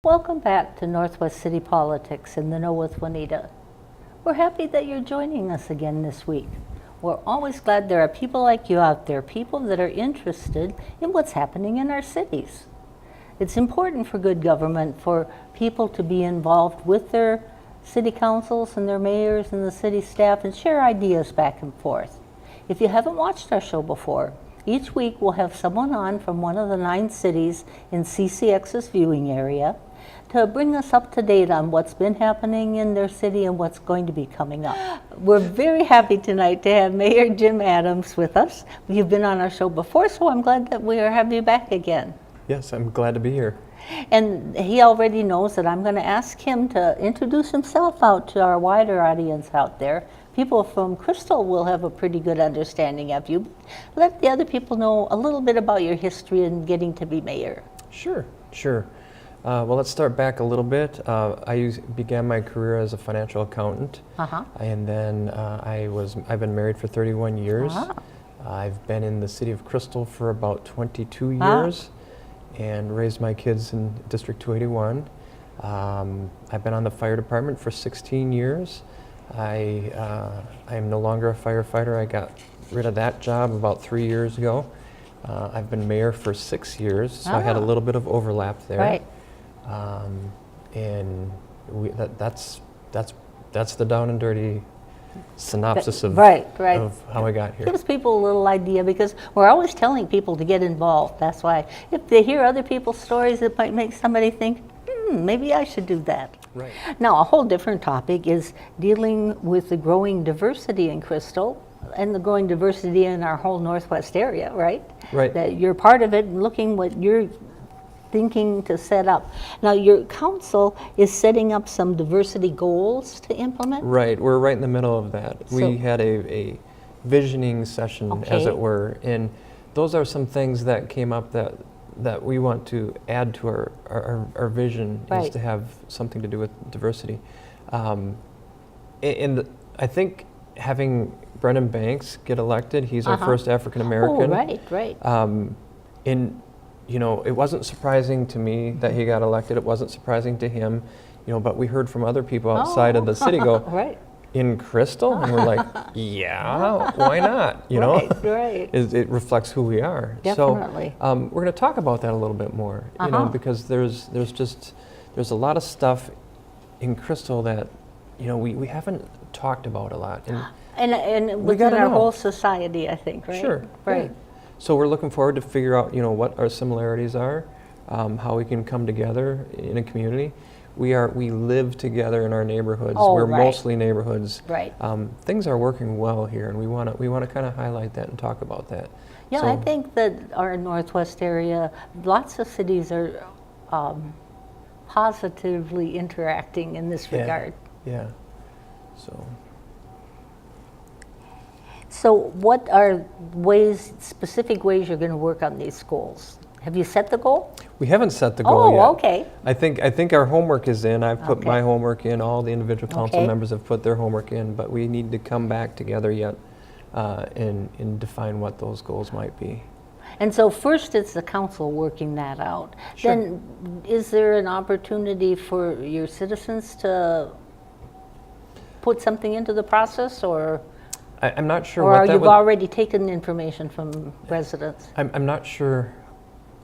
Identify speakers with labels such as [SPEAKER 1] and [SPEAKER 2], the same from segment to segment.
[SPEAKER 1] Welcome back to Northwest City Politics in the Know with Juanita. We're happy that you're joining us again this week. We're always glad there are people like you out there, people that are interested in what's happening in our cities. It's important for good government for people to be involved with their city councils and their mayors and the city staff and share ideas back and forth. If you haven't watched our show before, each week we'll have someone on from one of the 9 cities in CCX's viewing area to bring us up to date on what's been happening in their city and what's going to be coming up. We're very happy tonight to have Mayor Jim Adams with us. You've been on our show before, so I'm glad that we have you back again.
[SPEAKER 2] Yes, I'm glad to be here.
[SPEAKER 1] And he already knows that I'm going to ask him to introduce himself out to our wider audience out there. People from Crystal will have a pretty good understanding of you. Let the other people know a little bit about your history in getting to be mayor.
[SPEAKER 2] Sure. Well, let's start back a little bit. I began my career as a financial accountant, and then I've been married for 31 years. I've been in the city of Crystal for about 22 years and raised my kids in District 281. I've been on the fire department for 16 years. I am no longer a firefighter. I got rid of that job about 3 years ago. I've been mayor for 6 years, so I had a little bit of overlap there.
[SPEAKER 1] Right.
[SPEAKER 2] And that's the down and dirty synopsis of how I got here.
[SPEAKER 1] Gives people a little idea, because we're always telling people to get involved. That's why if they hear other people's stories, it might make somebody think, maybe I should do that.
[SPEAKER 2] Right.
[SPEAKER 1] Now, a whole different topic is dealing with the growing diversity in Crystal and the growing diversity in our whole Northwest area, right?
[SPEAKER 2] Right.
[SPEAKER 1] That you're part of it and looking what you're thinking to set up. Now, your council is setting up some diversity goals to implement?
[SPEAKER 2] Right, we're right in the middle of that. We had a visioning session, as it were, and those are some things that came up that we want to add to our vision, is to have something to do with diversity. And I think having Brendan Banks get elected, he's our first African American.
[SPEAKER 1] Oh, right.
[SPEAKER 2] And you know, it wasn't surprising to me that he got elected. It wasn't surprising to him, you know, but we heard from other people outside of the city go, in Crystal? And we're like, yeah, why not? You know, it reflects who we are.
[SPEAKER 1] Definitely.
[SPEAKER 2] So we're going to talk about that a little bit more, you know, because there's a lot of stuff in Crystal that, you know, we haven't talked about a lot.
[SPEAKER 1] And within our whole society, I think, right?
[SPEAKER 2] Sure.
[SPEAKER 1] Right.
[SPEAKER 2] Yeah. So we're looking forward to figure out, you know, what our similarities are, how we can come together in a community. We live together in our neighborhoods. We're mostly neighborhoods.
[SPEAKER 1] Right.
[SPEAKER 2] Things are working well here, and we want to kind of highlight that and talk about that.
[SPEAKER 1] Yeah, I think that our Northwest area, lots of cities are positively interacting in this regard.
[SPEAKER 2] Yeah.
[SPEAKER 1] So what are specific ways you're going to work on these goals? Have you set the goal?
[SPEAKER 2] We haven't set the goal yet.
[SPEAKER 1] Oh, okay.
[SPEAKER 2] I think our homework is in. I've put my homework in. All the individual council members have put their homework in, but we need to come back together yet and define what those goals might be.
[SPEAKER 1] And so first it's the council working that out.
[SPEAKER 2] Sure.
[SPEAKER 1] Then is there an opportunity for your citizens to put something into the process, or?
[SPEAKER 2] I'm not sure
[SPEAKER 1] or
[SPEAKER 2] what that
[SPEAKER 1] you've already taken information from residents?
[SPEAKER 2] I'm not sure.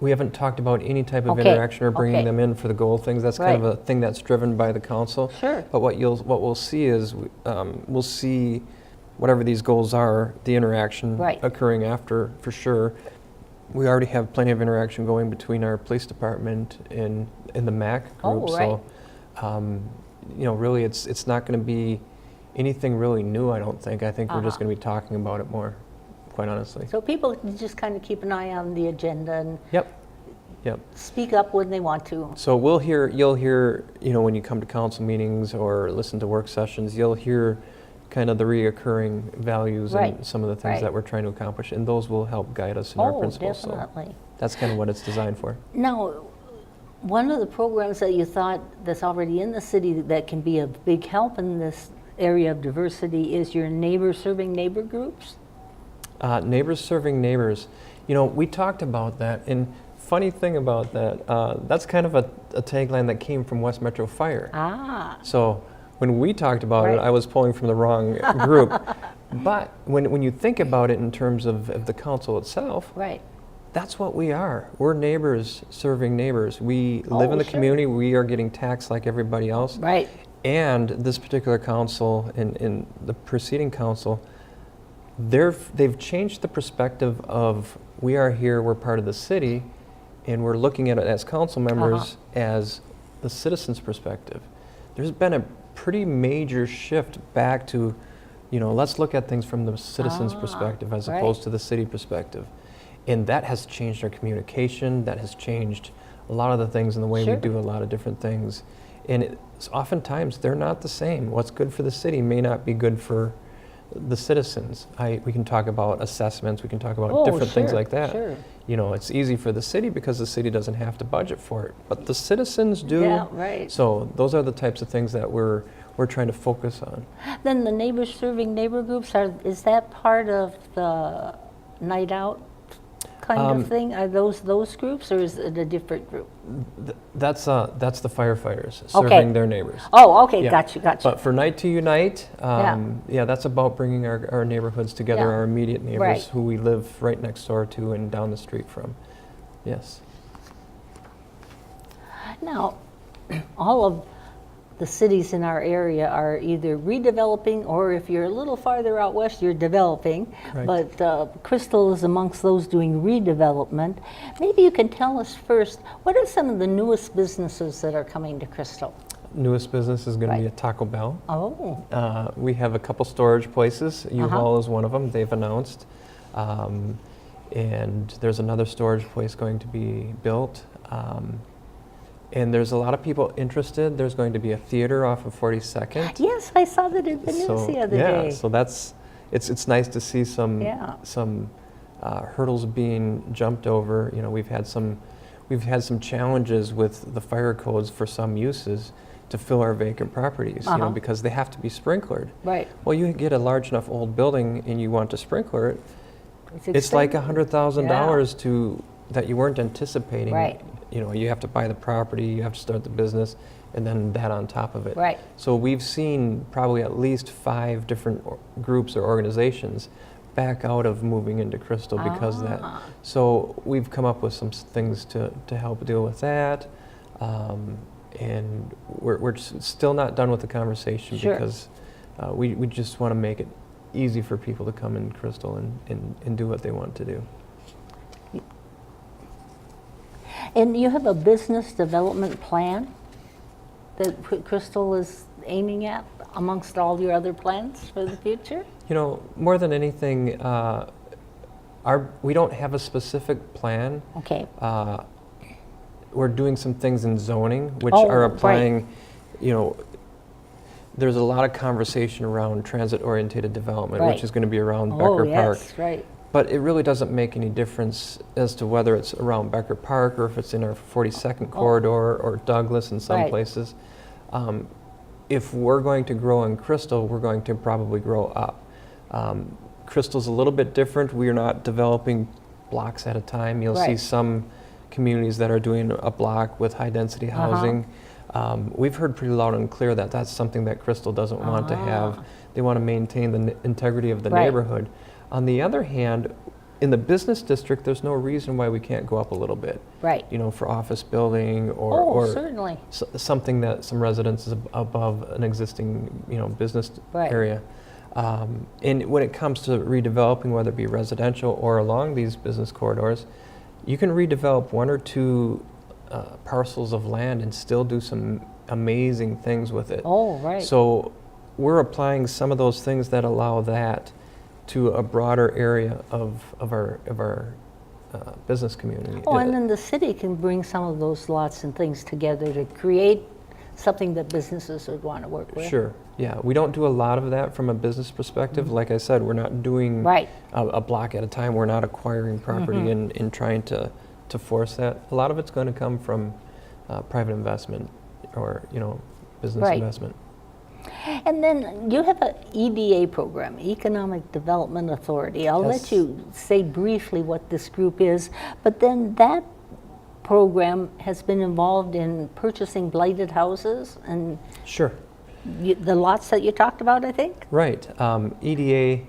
[SPEAKER 2] We haven't talked about any type of interaction or bringing them in for the goal things. That's kind of a thing that's driven by the council.
[SPEAKER 1] Sure.
[SPEAKER 2] But what we'll see is we'll see whatever these goals are, the interaction occurring after, for sure. We already have plenty of interaction going between our police department and the MAC group. So, you know, really, it's not going to be anything really new, I don't think. I think we're just going to be talking about it more, quite honestly.
[SPEAKER 1] So people can just kind of keep an eye on the agenda and
[SPEAKER 2] Yep.
[SPEAKER 1] speak up when they want to.
[SPEAKER 2] So you'll hear, you know, when you come to council meetings or listen to work sessions, you'll hear kind of the reoccurring values and some of the things that we're trying to accomplish, and those will help guide us in our principles.
[SPEAKER 1] Definitely.
[SPEAKER 2] So that's kind of what it's designed for.
[SPEAKER 1] Now, one of the programs that you thought that's already in the city that can be a big help in this area of diversity is your neighbors serving neighbor groups?
[SPEAKER 2] Neighbors serving neighbors. You know, we talked about that, and funny thing about that, that's kind of a tagline that came from West Metro Fire.
[SPEAKER 1] Ah.
[SPEAKER 2] So when we talked about it, I was pulling from the wrong group. But when you think about it in terms of the council itself, that's what we are. We're neighbors serving neighbors. We live in the community. We are getting taxed like everybody else.
[SPEAKER 1] Right.
[SPEAKER 2] And this particular council and the preceding council, they've changed the perspective of we are here, we're part of the city, and we're looking at it as council members as the citizens' perspective. There's been a pretty major shift back to, let's look at things from the citizens' perspective as opposed to the city perspective. And that has changed our communication, that has changed a lot of the things in the way we do a lot of different things. And oftentimes they're not the same. What's good for the city may not be good for the citizens. We can talk about assessments, we can talk about different things like that. It's easy for the city because the city doesn't have to budget for it, but the citizens do.
[SPEAKER 1] Yeah, right.
[SPEAKER 2] So those are the types of things that we're trying to focus on.
[SPEAKER 1] Then the neighbors serving neighbor groups, is that part of the night out kind of thing? Are those groups, or is it a different group?
[SPEAKER 2] That's the firefighters serving their neighbors.
[SPEAKER 1] Oh, okay, gotcha.
[SPEAKER 2] But for Night to Unite, that's about bringing our neighborhoods together, our immediate neighbors who we live right next door to and down the street from. Yes. Now,
[SPEAKER 1] all of the cities in our area are either redeveloping, or if you're a little farther out west, you're developing. But Crystal is amongst those doing redevelopment. Maybe you can tell us first, what are some of the newest businesses that are coming to Crystal?
[SPEAKER 2] Newest business is going to be a Taco Bell.
[SPEAKER 1] Oh.
[SPEAKER 2] We have a couple storage places. U-Haul is one of them, they've announced. And there's another storage place going to be built. And there's a lot of people interested. There's going to be a theater off of 42nd.
[SPEAKER 1] Yes, I saw that in the news the other day.
[SPEAKER 2] So it's nice to see some hurdles being jumped over. We've had some challenges with the fire codes for some uses to fill our vacant properties, because they have to be sprinklered.
[SPEAKER 1] Right.
[SPEAKER 2] Well, you get a large enough old building and you want to sprinkler it. It's like $100,000 that you weren't anticipating.
[SPEAKER 1] Right.
[SPEAKER 2] You have to buy the property, you have to start the business, and then that on top of it.
[SPEAKER 1] Right.
[SPEAKER 2] So we've seen probably at least 5 different groups or organizations back out of moving into Crystal because of that. So we've come up with some things to help deal with that. And we're still not done with the conversation because we just want to make it easy for people to come in Crystal and do what they want to do.
[SPEAKER 1] And you have a business development plan that Crystal is aiming at amongst all your other plans for the future?
[SPEAKER 2] More than anything, we don't have a specific plan.
[SPEAKER 1] Okay.
[SPEAKER 2] We're doing some things in zoning, which are applying, there's a lot of conversation around transit-oriented development, which is going to be around Becker Park.
[SPEAKER 1] Right.
[SPEAKER 2] But it really doesn't make any difference as to whether it's around Becker Park or if it's in our 42nd corridor or Douglas in some places. If we're going to grow in Crystal, we're going to probably grow up. Crystal's a little bit different. We're not developing blocks at a time. You'll see some communities that are doing a block with high-density housing. We've heard pretty loud and clear that that's something that Crystal doesn't want to have. They want to maintain the integrity of the neighborhood. On the other hand, in the business district, there's no reason why we can't go up a little bit.
[SPEAKER 1] Right.
[SPEAKER 2] For office building or
[SPEAKER 1] certainly.
[SPEAKER 2] Something that some residence is above an existing, business area. And when it comes to redeveloping, whether it be residential or along these business corridors, you can redevelop 1 or 2 parcels of land and still do some amazing things with it.
[SPEAKER 1] Oh, right.
[SPEAKER 2] So we're applying some of those things that allow that to a broader area of our business community.
[SPEAKER 1] Oh, and then the city can bring some of those lots and things together to create something that businesses would want to work with.
[SPEAKER 2] Sure, yeah. We don't do a lot of that from a business perspective. Like I said, we're not doing a block at a time. We're not acquiring property and trying to force that. A lot of it's going to come from private investment or, business investment.
[SPEAKER 1] And then you have an EDA program, Economic Development Authority. I'll let you say briefly what this group is, but then that program has been involved in purchasing blighted houses and
[SPEAKER 2] Sure.
[SPEAKER 1] the lots that you talked about, I think?
[SPEAKER 2] Right. EDA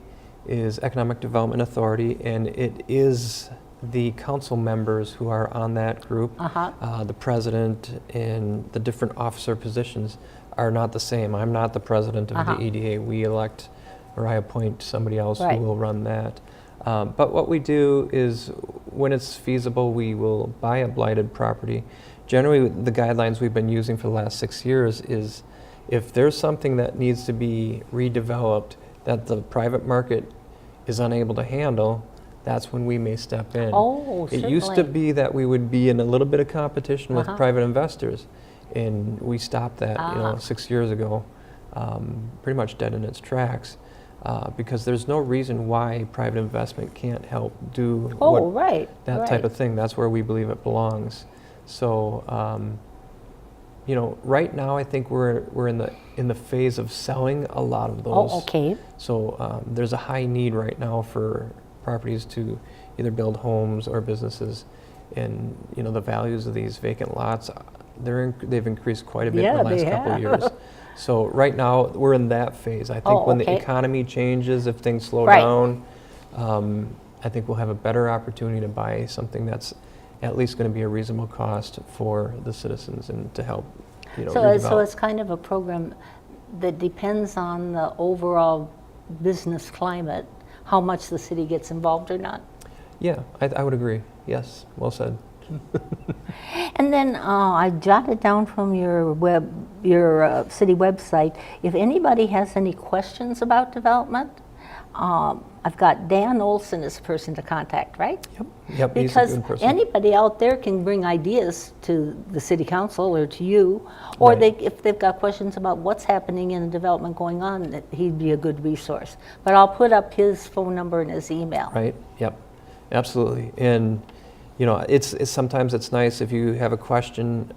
[SPEAKER 2] is Economic Development Authority, and it is the council members who are on that group. The president and the different officer positions are not the same. I'm not the president of the EDA. We elect, or I appoint somebody else who will run that. But what we do is, when it's feasible, we will buy a blighted property. Generally, the guidelines we've been using for the last 6 years is, if there's something that needs to be redeveloped that the private market is unable to handle, that's when we may step in. It used to be that we would be in a little bit of competition with private investors, and we stopped that 6 years ago, pretty much dead in its tracks, because there's no reason why private investment can't help do that type of thing. That's where we believe it belongs. So, right now I think we're in the phase of selling a lot of those. So there's a high need right now for properties to either build homes or businesses, and the values of these vacant lots, they've increased quite a bit in the last couple of years. So right now we're in that phase. I think when the economy changes, if things slow down, I think we'll have a better opportunity to buy something that's at least going to be a reasonable cost for the citizens and to help redevelop.
[SPEAKER 1] So it's kind of a program that depends on the overall business climate, how much the city gets involved or not.
[SPEAKER 2] Yeah, I would agree. Yes, well said.
[SPEAKER 1] And then I jotted down from your city website, if anybody has any questions about development, I've got Dan Olson as a person to contact, right?
[SPEAKER 2] Yep,
[SPEAKER 1] because
[SPEAKER 2] he's a good person.
[SPEAKER 1] Anybody out there can bring ideas to the city council or to you, or if they've got questions about what's happening in the development going on, that he'd be a good resource. But I'll put up his phone number and his email.
[SPEAKER 2] Right. Yep. Absolutely. And it's sometimes it's nice if you have a question,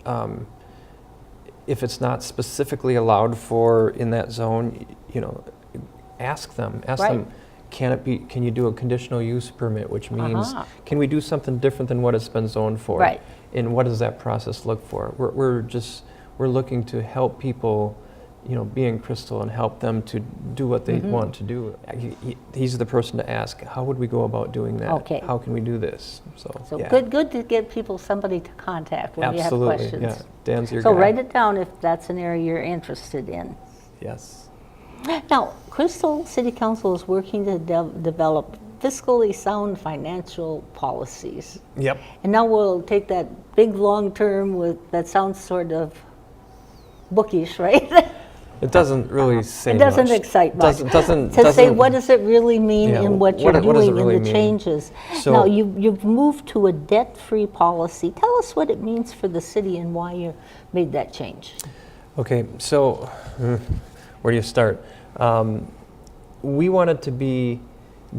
[SPEAKER 2] if it's not specifically allowed for in that zone, ask them. Ask them, can you do a conditional use permit, which means can we do something different than what it's been zoned for?
[SPEAKER 1] Right.
[SPEAKER 2] And what does that process look for? We're looking to help people, be in Crystal and help them to do what they want to do. He's the person to ask, how would we go about doing that? How can we do this? So good to get somebody to contact when you have questions. Yeah. Dan's your guy.
[SPEAKER 1] So write it down if that's an area you're interested in.
[SPEAKER 2] Yes.
[SPEAKER 1] Now, Crystal City Council is working to develop fiscally sound financial policies.
[SPEAKER 2] Yep.
[SPEAKER 1] And now we'll take that big long term that sounds sort of bookish, right?
[SPEAKER 2] It doesn't really say much.
[SPEAKER 1] It doesn't excite much. To say what does it really mean in what you're doing in the changes. So now you've moved to a debt-free policy. Tell us what it means for the city and why you made that change.
[SPEAKER 2] Okay, so where do you start? We wanted to be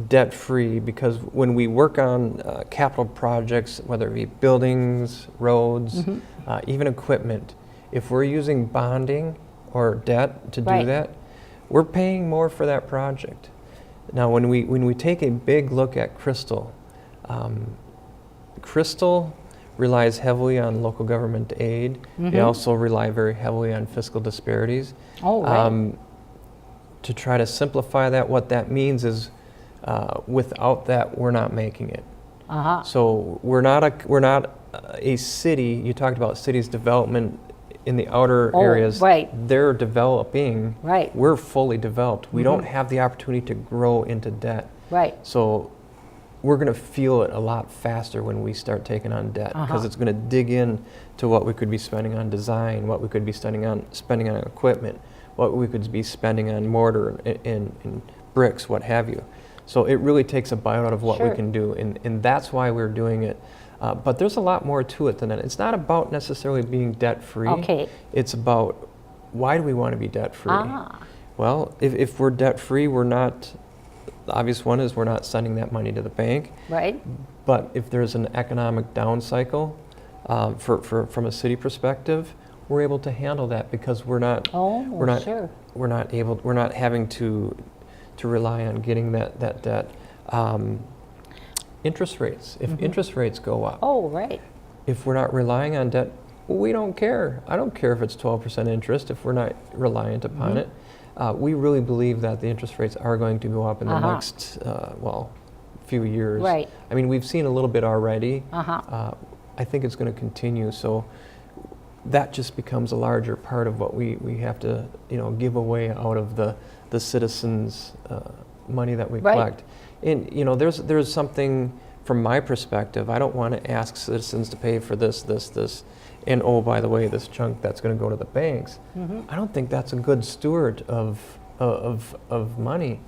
[SPEAKER 2] debt-free because when we work on capital projects, whether it be buildings, roads, even equipment, if we're using bonding or debt to do that, we're paying more for that project. Now, when we take a big look at Crystal, Crystal relies heavily on local government aid. They also rely very heavily on fiscal disparities. To try to simplify that, what that means is without that, we're not making it. So we're not a city. You talked about cities development in the outer areas. They're developing. We're fully developed. We don't have the opportunity to grow into debt. So we're going to feel it a lot faster when we start taking on debt, because it's going to dig in to what we could be spending on design, what we could be spending on equipment, what we could be spending on mortar and bricks, what have you. So it really takes a bite out of what we can do, and that's why we're doing it. But there's a lot more to it than that. It's not about necessarily being debt-free. It's about, why do we want to be debt-free? Well, if we're debt-free, the obvious one is we're not sending that money to the bank. But if there's an economic down cycle, from a city perspective, we're able to handle that because we're not having to rely on getting that debt. Interest rates. If interest rates go up, if we're not relying on debt, we don't care. I don't care if it's 12% interest if we're not reliant upon it. We really believe that the interest rates are going to go up in the next, few years.
[SPEAKER 1] Right.
[SPEAKER 2] I mean, we've seen a little bit already. I think it's going to continue. So that just becomes a larger part of what we have to, give away out of the citizens' money that we collect. And there's something from my perspective. I don't want to ask citizens to pay for this, and oh, by the way, this chunk that's going to go to the banks. I don't think that's a good steward of money.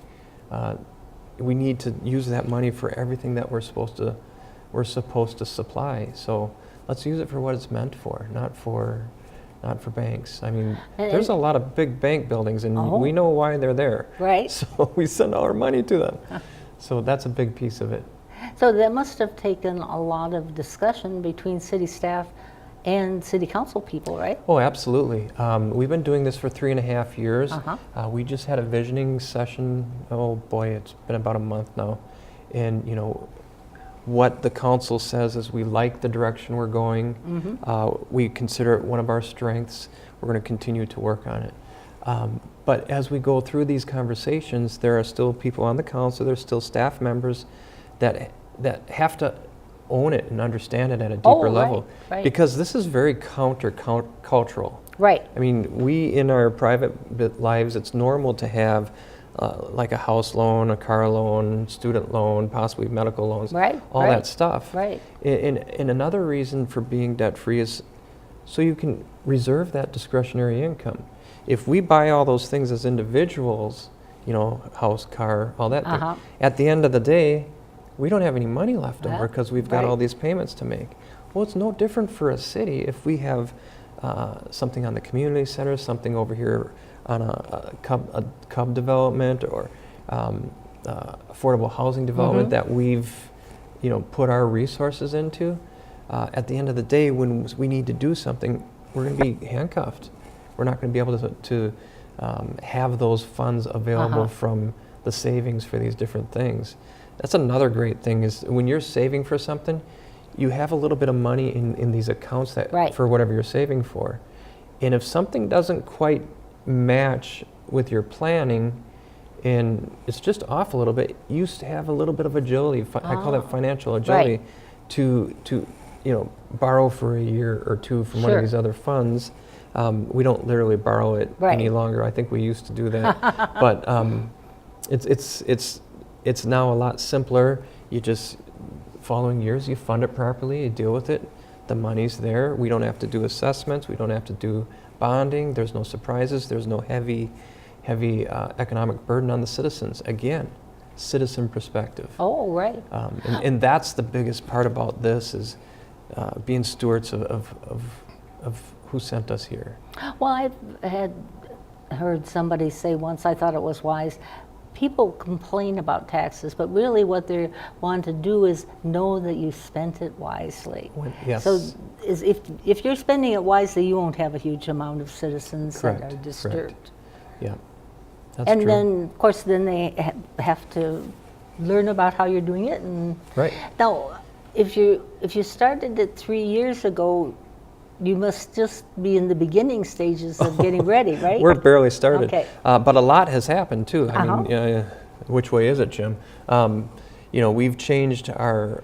[SPEAKER 2] We need to use that money for everything that we're supposed to supply. So let's use it for what it's meant for, not for banks. I mean, there's a lot of big bank buildings, and we know why they're there.
[SPEAKER 1] Right.
[SPEAKER 2] So we send our money to them. So that's a big piece of it.
[SPEAKER 1] So that must have taken a lot of discussion between city staff and city council people, right?
[SPEAKER 2] Oh, absolutely. We've been doing this for 3.5 years. We just had a visioning session. Oh boy, it's been about a month now. And what the council says is we like the direction we're going. We consider it one of our strengths. We're going to continue to work on it. But as we go through these conversations, there are still people on the council, there's still staff members that have to own it and understand it at a deeper level.
[SPEAKER 1] Right.
[SPEAKER 2] Because this is very cultural.
[SPEAKER 1] Right.
[SPEAKER 2] I mean, we in our private lives, it's normal to have like a house loan, a car loan, student loan, possibly medical loans, all that stuff.
[SPEAKER 1] Right.
[SPEAKER 2] And another reason for being debt-free is so you can reserve that discretionary income. If we buy all those things as individuals, house, car, all that thing, at the end of the day, we don't have any money left over because we've got all these payments to make. Well, it's no different for a city if we have something on the community center, something over here on a cub development or affordable housing development that we've put our resources into. At the end of the day, when we need to do something, we're going to be handcuffed. We're not going to be able to have those funds available from the savings for these different things. That's another great thing is when you're saving for something, you have a little bit of money in these accounts that for whatever you're saving for. And if something doesn't quite match with your planning and it's just off a little bit, you have a little bit of agility. I call that financial agility to borrow for a year or two from one of these other funds. We don't literally borrow it any longer. I think we used to do that. But it's now a lot simpler. You just, following years, you fund it properly, you deal with it. The money's there. We don't have to do assessments. We don't have to do bonding. There's no surprises. There's no heavy economic burden on the citizens. Again, citizen perspective.
[SPEAKER 1] Oh, right.
[SPEAKER 2] And that's the biggest part about this is being stewards of who sent us here.
[SPEAKER 1] Well, I had heard somebody say once, I thought it was wise, people complain about taxes, but really what they want to do is know that you spent it wisely.
[SPEAKER 2] Yes.
[SPEAKER 1] So if you're spending it wisely, you won't have a huge amount of citizens that are disturbed.
[SPEAKER 2] Correct. Yeah, that's true.
[SPEAKER 1] And then, of course, then they have to learn about how you're doing it. And now, if you started it 3 years ago, you must just be in the beginning stages of getting ready, right?
[SPEAKER 2] We're barely started.
[SPEAKER 1] Okay.
[SPEAKER 2] But a lot has happened too. I mean, which way is it, Jim? We've changed our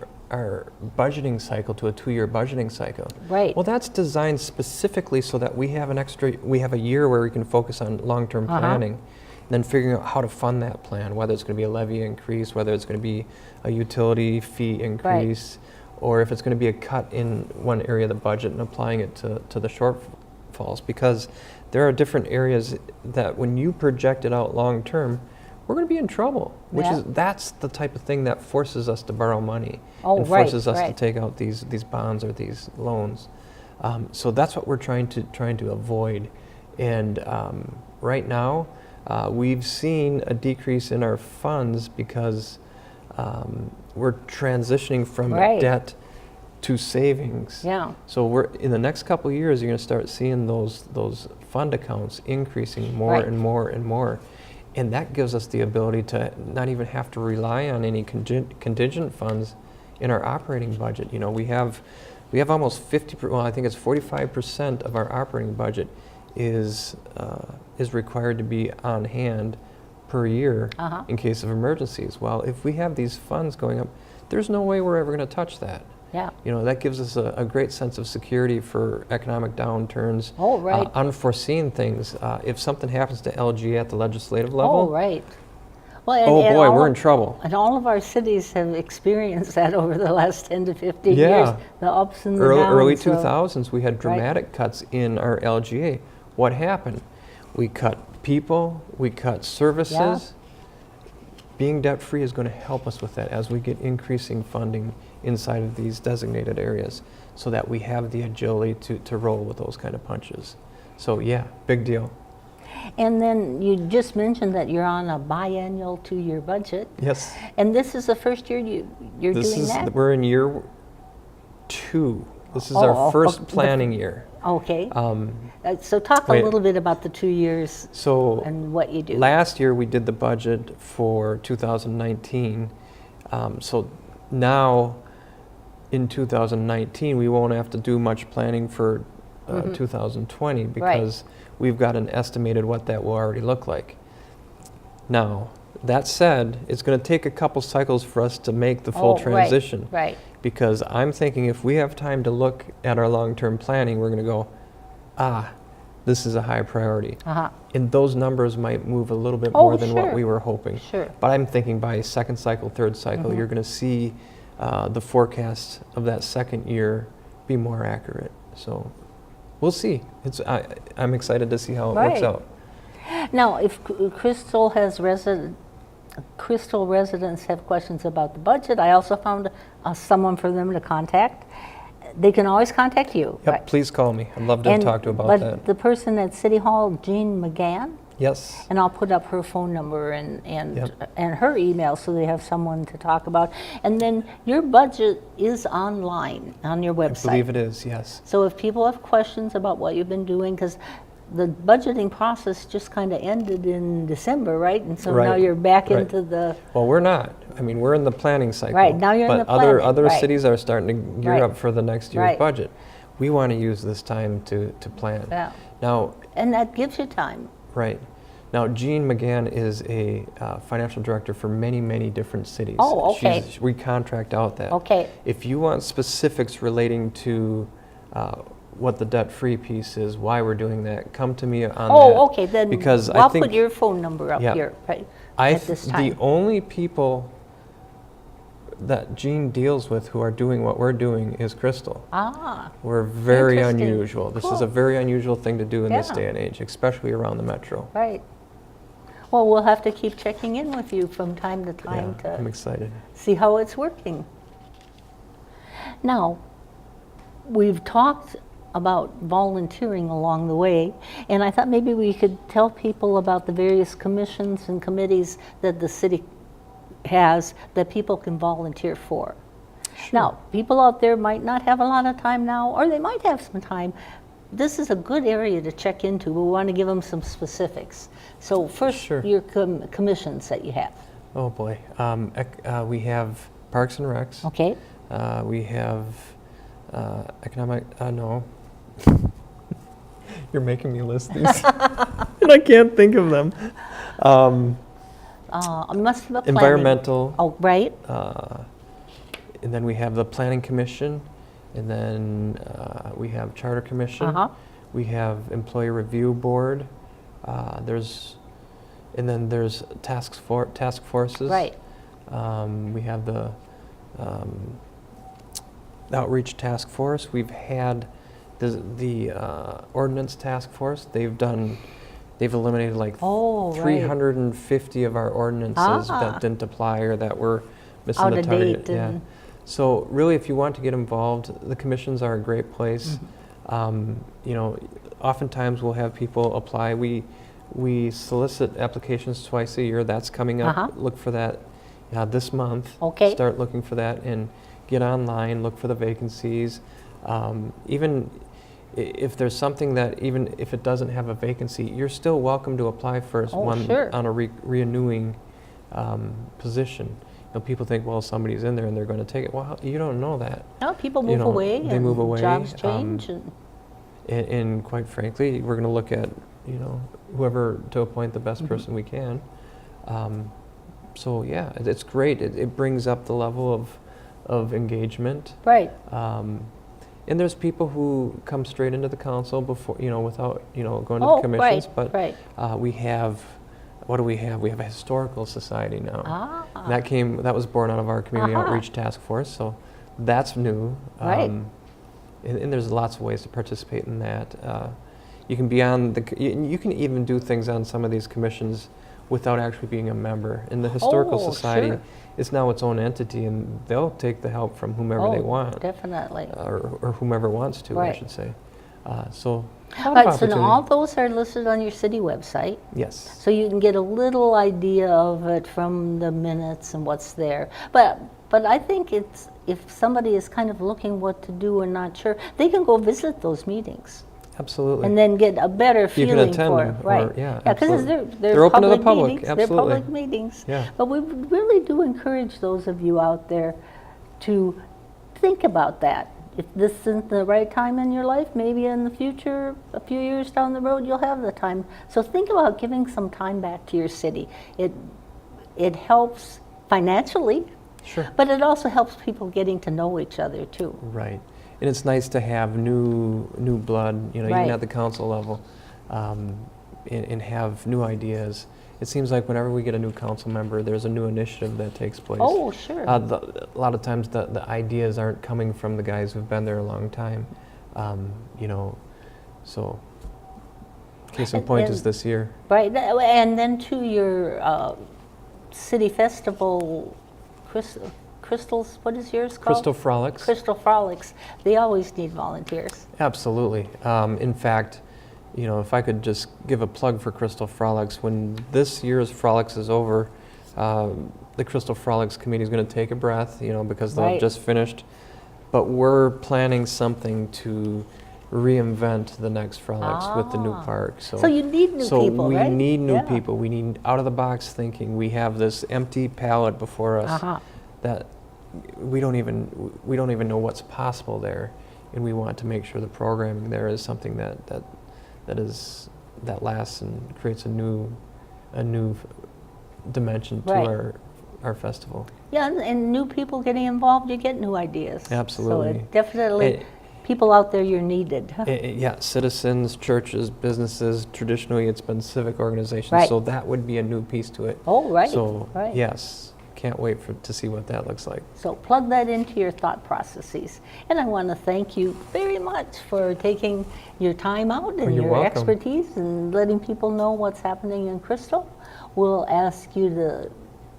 [SPEAKER 2] budgeting cycle to a 2-year budgeting cycle.
[SPEAKER 1] Right.
[SPEAKER 2] Well, that's designed specifically so that we have a year where we can focus on long-term planning, and then figuring out how to fund that plan, whether it's going to be a levy increase, whether it's going to be a utility fee increase, or if it's going to be a cut in one area of the budget and applying it to the shortfalls. Because there are different areas that when you project it out long term, we're going to be in trouble. That's the type of thing that forces us to borrow money and forces us to take out these bonds or these loans. So that's what we're trying to avoid. And right now, we've seen a decrease in our funds because we're transitioning from debt to savings.
[SPEAKER 1] Yeah.
[SPEAKER 2] So we're in the next couple of years, you're going to start seeing those fund accounts increasing more and more and more, and that gives us the ability to not even have to rely on any contingent funds in our operating budget. We have we have almost 50, well, I think it's 45% of our operating budget is required to be on hand per year in case of emergencies. Well, if we have these funds going up, there's no way we're ever going to touch that.
[SPEAKER 1] Yeah.
[SPEAKER 2] You know, that gives us a great sense of security for economic downturns,
[SPEAKER 1] Oh, right.
[SPEAKER 2] unforeseen things. If something happens to LG at the legislative level,
[SPEAKER 1] Oh, right. Well,
[SPEAKER 2] oh
[SPEAKER 1] and
[SPEAKER 2] boy,
[SPEAKER 1] all
[SPEAKER 2] we're
[SPEAKER 1] of-
[SPEAKER 2] in trouble.
[SPEAKER 1] And all of our cities have experienced that over the last 10 to 15
[SPEAKER 2] Yeah.
[SPEAKER 1] years, the ups and the downs.
[SPEAKER 2] Early
[SPEAKER 1] so-
[SPEAKER 2] 2000s, we had dramatic cuts in our LGA. What happened? We cut people, we cut services.
[SPEAKER 1] Yeah.
[SPEAKER 2] Being debt-free is going to help us with that as we get increasing funding inside of these designated areas so that we have the agility to roll with those kind of punches. So yeah, big deal.
[SPEAKER 1] And then you just mentioned that you're on a biannual 2-year budget.
[SPEAKER 2] Yes.
[SPEAKER 1] And this is the first year you're doing that?
[SPEAKER 2] We're in year 2. This is
[SPEAKER 1] Oh,
[SPEAKER 2] our first
[SPEAKER 1] the-
[SPEAKER 2] planning year.
[SPEAKER 1] Okay. So talk a
[SPEAKER 2] wait.
[SPEAKER 1] little bit about the 2 years
[SPEAKER 2] So
[SPEAKER 1] and what you do.
[SPEAKER 2] last year we did the budget for 2019. So now in 2019 we won't have to do much planning for 2020 because we've got an estimated what that will already look like. Now, that said, it's going to take a couple cycles for us to make the full transition.
[SPEAKER 1] Right.
[SPEAKER 2] Because I'm thinking if we have time to look at our long-term planning, we're going to go, this is a high priority. And those numbers might move a little bit more than what we were hoping.
[SPEAKER 1] Sure.
[SPEAKER 2] But I'm thinking by second cycle, third cycle, you're going to see the forecast of that second year be more accurate. So we'll see. I'm excited to see how it works out.
[SPEAKER 1] Now, if Crystal residents have questions about the budget, I also found someone for them to contact. They can always contact you.
[SPEAKER 2] Yep,
[SPEAKER 1] right?
[SPEAKER 2] please call me. I'd love to talk to you about
[SPEAKER 1] but
[SPEAKER 2] that.
[SPEAKER 1] the person at City Hall, Jean McGann,
[SPEAKER 2] Yes.
[SPEAKER 1] and I'll put up her phone number and her email so they have someone to talk about. And then your budget is online on your website.
[SPEAKER 2] I believe it is, yes.
[SPEAKER 1] So if people have questions about what you've been doing, because the budgeting process just kind of ended in December, right? And so now you're back into the...
[SPEAKER 2] Well, we're not. I mean, we're in the planning cycle.
[SPEAKER 1] Right, now you're in the planning.
[SPEAKER 2] But other cities are starting to gear up for the next year's
[SPEAKER 1] Right.
[SPEAKER 2] budget. We want to use this time to plan.
[SPEAKER 1] Yeah.
[SPEAKER 2] Now,
[SPEAKER 1] And that gives you time.
[SPEAKER 2] right. Now, Jean McGann is a financial director for many, many different cities.
[SPEAKER 1] Oh, okay.
[SPEAKER 2] We contract out that.
[SPEAKER 1] Okay.
[SPEAKER 2] If you want specifics relating to what the debt-free piece is, why we're doing that, come to me on that.
[SPEAKER 1] Oh, okay, then
[SPEAKER 2] because
[SPEAKER 1] I'll
[SPEAKER 2] I think
[SPEAKER 1] put your phone number up here right, at this time.
[SPEAKER 2] the only people that Jean deals with who are doing what we're doing is Crystal. We're very
[SPEAKER 1] Interesting.
[SPEAKER 2] unusual. This is
[SPEAKER 1] Cool.
[SPEAKER 2] a very unusual thing to do in this
[SPEAKER 1] Yeah.
[SPEAKER 2] day and age, especially around the metro.
[SPEAKER 1] Right. Well, we'll have to keep checking in with you from time to time
[SPEAKER 2] Yeah, I'm
[SPEAKER 1] to
[SPEAKER 2] excited.
[SPEAKER 1] see how it's working. Now, we've talked about volunteering along the way, and I thought maybe we could tell people about the various commissions and committees that the city has that people can volunteer for. Now, people out there might not have a lot of time now, or they might have some time. This is a good area to check into. We want to give them some specifics. So first, your commissions that you have.
[SPEAKER 2] Oh boy. We have Parks and Recs.
[SPEAKER 1] Okay.
[SPEAKER 2] We have economic, no. You're making me list these. And I can't think of them.
[SPEAKER 1] Must have a planning.
[SPEAKER 2] Environmental.
[SPEAKER 1] Oh, right.
[SPEAKER 2] And then we have the Planning Commission. And then we have Charter Commission. We have Employee Review Board. And then there's task forces.
[SPEAKER 1] Right.
[SPEAKER 2] We have the Outreach Task Force. We've had the Ordinance Task Force. They've eliminated like 350 of our ordinances that didn't apply or that were missing
[SPEAKER 1] Out
[SPEAKER 2] the
[SPEAKER 1] of
[SPEAKER 2] target.
[SPEAKER 1] date.
[SPEAKER 2] So really, if you want to get involved, the commissions are a great place. Oftentimes we'll have people apply. We solicit applications twice a year. That's coming up. Look for that this month.
[SPEAKER 1] Okay.
[SPEAKER 2] Start looking for that and get online. Look for the vacancies. Even if there's something that, even if it doesn't have a vacancy, you're still welcome to apply for one on a renewing position. people think, well, somebody's in there and they're going to take it. Well, you don't know that.
[SPEAKER 1] No, people move away.
[SPEAKER 2] They move away.
[SPEAKER 1] Jobs change.
[SPEAKER 2] And quite frankly, we're going to look at, whoever to appoint the best person we can. So yeah, it's great. It brings up the level of engagement.
[SPEAKER 1] Right.
[SPEAKER 2] And there's people who come straight into the council before, without, going to the commissions.
[SPEAKER 1] Right.
[SPEAKER 2] But we have, what do we have? We have a historical society now.
[SPEAKER 1] Ah.
[SPEAKER 2] That was born out of our community outreach task force. So that's new.
[SPEAKER 1] Right.
[SPEAKER 2] And there's lots of ways to participate in that. You can be on you can even do things on some of these commissions without actually being a member. In the historical society,
[SPEAKER 1] sure.
[SPEAKER 2] It's now its own entity, and they'll take the help from whomever they want.
[SPEAKER 1] Definitely.
[SPEAKER 2] Or whomever wants to,
[SPEAKER 1] right.
[SPEAKER 2] I should say. So,
[SPEAKER 1] right, so now all those are listed on your city website.
[SPEAKER 2] Yes.
[SPEAKER 1] So you can get a little idea of it from the minutes and what's there. But I think it's, if somebody is kind of looking what to do and not sure, they can go visit those meetings.
[SPEAKER 2] Absolutely.
[SPEAKER 1] And then get a better feeling for it. Right.
[SPEAKER 2] Yeah,
[SPEAKER 1] because
[SPEAKER 2] they're open to the public.
[SPEAKER 1] Meetings.
[SPEAKER 2] Absolutely.
[SPEAKER 1] They're public meetings.
[SPEAKER 2] Yeah.
[SPEAKER 1] But we really do encourage those of you out there to think about that. If this isn't the right time in your life, maybe in the future, a few years down the road, you'll have the time. So think about giving some time back to your city. It helps financially,
[SPEAKER 2] sure.
[SPEAKER 1] But it also helps people getting to know each other too.
[SPEAKER 2] Right. And it's nice to have new blood,
[SPEAKER 1] right.
[SPEAKER 2] even at the council level, and have new ideas. It seems like whenever we get a new council member, there's a new initiative that takes place.
[SPEAKER 1] Oh, sure.
[SPEAKER 2] A lot of times the ideas aren't coming from the guys who've been there a long time, so case in point is this year.
[SPEAKER 1] Right, and then to your city festival, Crystals, what is yours called?
[SPEAKER 2] Crystal Frolics.
[SPEAKER 1] Crystal Frolics. They always need volunteers.
[SPEAKER 2] Absolutely. In fact, if I could just give a plug for Crystal Frolics, when this year's Frolics is over, the Crystal Frolics committee is going to take a breath, because they've
[SPEAKER 1] right.
[SPEAKER 2] just finished. But we're planning something to reinvent the next Frolics with the new park.
[SPEAKER 1] So you need new people,
[SPEAKER 2] we
[SPEAKER 1] right?
[SPEAKER 2] need new people. We need out-of-the-box thinking. We have this empty palette before us that we don't even know what's possible there, and we want to make sure the programming there is something that lasts and creates a new dimension to
[SPEAKER 1] right.
[SPEAKER 2] our festival.
[SPEAKER 1] Yeah, and new people getting involved, you get new ideas.
[SPEAKER 2] Absolutely.
[SPEAKER 1] So it definitely, people out there, you're needed.
[SPEAKER 2] Yeah, citizens, churches, businesses. Traditionally, it's been civic organizations,
[SPEAKER 1] right.
[SPEAKER 2] so that would be a new piece to it.
[SPEAKER 1] Oh, right.
[SPEAKER 2] So
[SPEAKER 1] right.
[SPEAKER 2] yes. Can't wait to see what that looks like.
[SPEAKER 1] So plug that into your thought processes. And I want to thank you very much for taking your time out and your
[SPEAKER 2] welcome.
[SPEAKER 1] expertise and letting people know what's happening in Crystal. We'll ask you to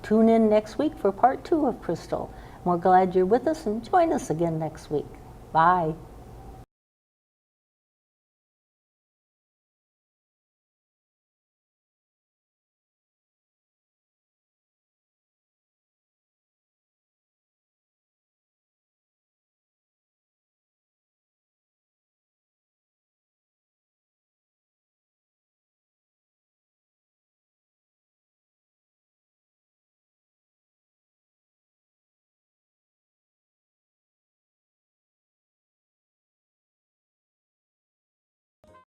[SPEAKER 1] tune in next week for part 2 of Crystal. We're glad you're with us, and join us again next week. Bye.